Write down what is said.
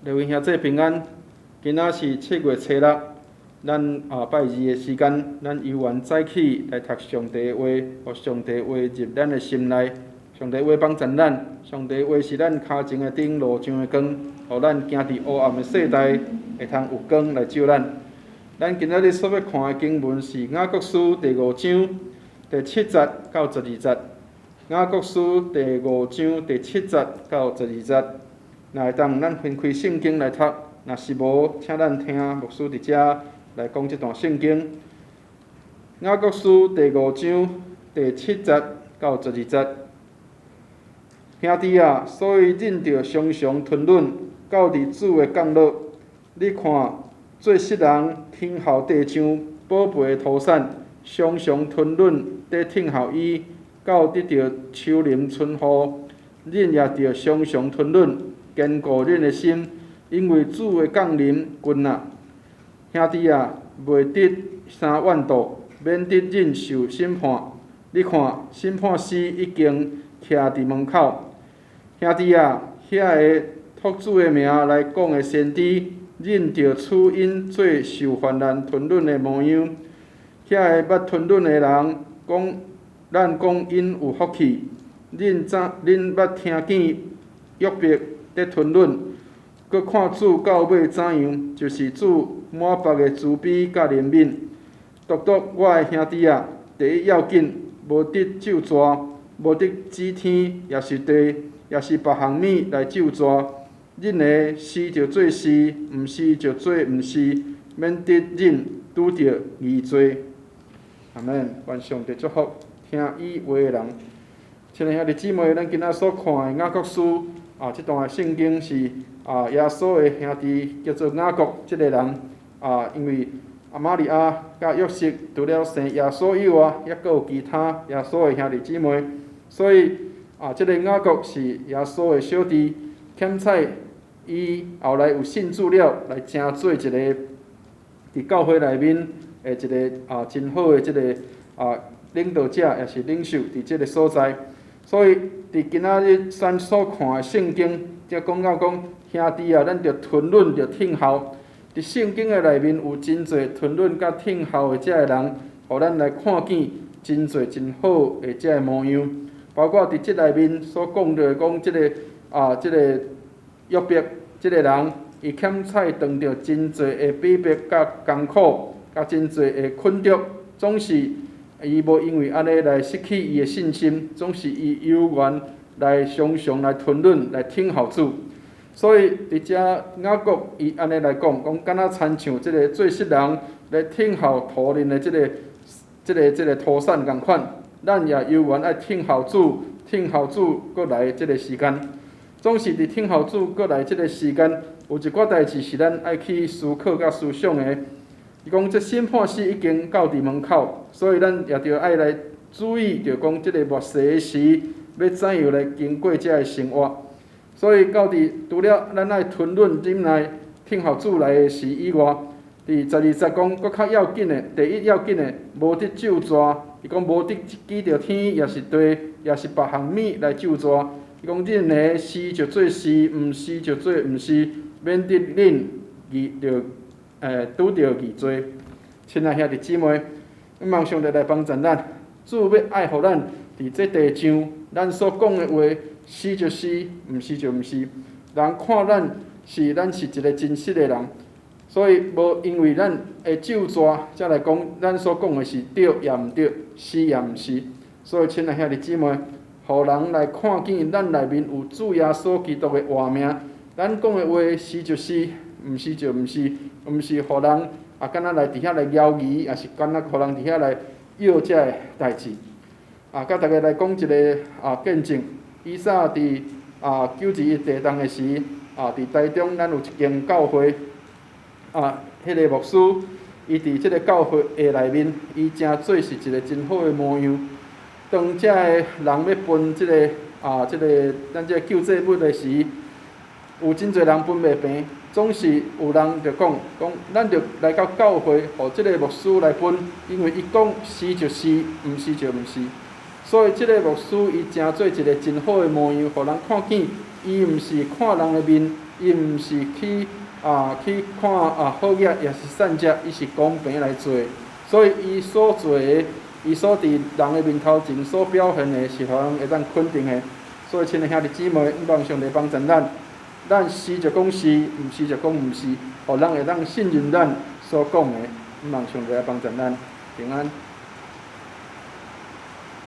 各位兄弟平安，今仔是7月初6，咱拜二的时间，咱由原早起来读上帝的话，互上帝的话入咱的心内。上帝的话帮助咱，上帝的话是咱脚前的灯，路上的光，互咱行伫黑暗的世代，会通有光来照咱。咱今仔日所要看的经文是雅各书第5章第7节到12节。雅各书第5章第7节到12节。若会当咱分开圣经来读，若是无，请咱听牧师伫遮来讲这段圣经。雅各书第5章第7节到12节。兄弟啊，所以忍着常常吞忍，到伫主的降落。你看，做世人听候地像宝贝的土产，常常吞忍，伫听候伊，到得到秋林春雨，恁也着常常吞忍，坚固恁的心，因为主的降临近啊。兄弟啊，袂得3万度，免得忍受审判。你看，审判司已经徛伫门口。兄弟啊，遐个托主的名来讲的先知，忍着此因做受患难吞忍的模样。遐个捌吞忍的人，咱讲因有福气。恁捌听见约伯在吞忍，搁看主到尾怎样，就是主满腹的慈悲甲怜悯。独我的兄弟啊，第一要紧，无得咒詛，无得指天，也是地，也是别项物来咒詛。恁个是就做是，毋是就做毋是，免得恁拄着疑罪。阿们，愿上帝祝福听伊话的人。亲爱兄弟姊妹，咱今仔所看的雅各书这段的圣经是耶稣的兄弟叫做雅各这个人因为玛利亚甲约瑟除了生耶稣以外，还佫有其他耶稣的兄弟姊妹，所以这个雅各是耶稣的小弟，欠彩伊后来有信主了，来成做一个伫教会内面的一个真好的这个领导者，也是领袖伫这个所在。所以伫今仔日咱所看的圣经，则讲到讲兄弟啊，咱着吞忍着听候。伫圣经的内面有真侪吞忍甲听候的遮个人，互咱来看见真侪真好的遮个模样。包括伫即内面所讲着讲即个即个约伯即个人，伊欠彩当着真侪的逼迫甲艰苦，甲真侪的困着，总是伊无因为安尼来失去伊的信心，总是伊犹原来常常来吞忍来听候主。所以伫遮雅各伊安尼来讲，敢若亲像即个做世人来听候土人的即个土产共款，咱也犹原爱听候主，听候主过来即个时间。总是伫听候主过来即个时间，有一寡代志是咱爱去思考甲思想的。伊讲这审判司已经到伫门口，所以咱也着爱来注意，着讲即个末世的时要怎样来经过遮个生活。所以到伫除了咱爱吞忍忍耐听候主来的时以外，伫12节讲搁较要紧的，第一要紧的，无得咒詛。伊讲无得记着天，也是地，也是别项物来咒詛。伊讲恁个是就做是，毋是就做毋是，免得恁拄着疑罪。亲爱兄弟姊妹，望上帝来帮助咱，主要爱互咱伫这地上，咱所讲的话是就是，毋是就毋是。人看咱是一个真实的人，所以无因为咱的咒詛才来讲，咱所讲的是对也毋对，是也毋是。所以亲爱兄弟姊妹，互人来看见咱内面有主耶稣基督的活命，咱讲的话是就是，毋是就毋是，毋是互人敢若来伫遐来妖疑，也是敢若互人伫遐来要遮个代志。甲大家来讲一个见证。以前伫921地动的时，伫台中咱有一间教会，迄个牧师，伊伫即个教会的内面，伊真做是一个真好的模样。当遮个人要分即个咱即个救济物的时，有真侪人分袂平，总是有人就讲，咱就来到教会，互即个牧师来分，因为伊讲是就是，毋是就毋是。所以即个牧师伊真做一个真好的模样，互人看见伊毋是看人的面，伊毋是去看好业，也是善业，伊是公平来做。所以伊所做的，伊所伫人的面头前所表现的，是互人会当肯定的。所以，亲爱兄弟姊妹，希望上帝帮助咱是就讲是，毋是就讲毋是，互人会当信任咱所讲的。希望上帝来帮助咱平安。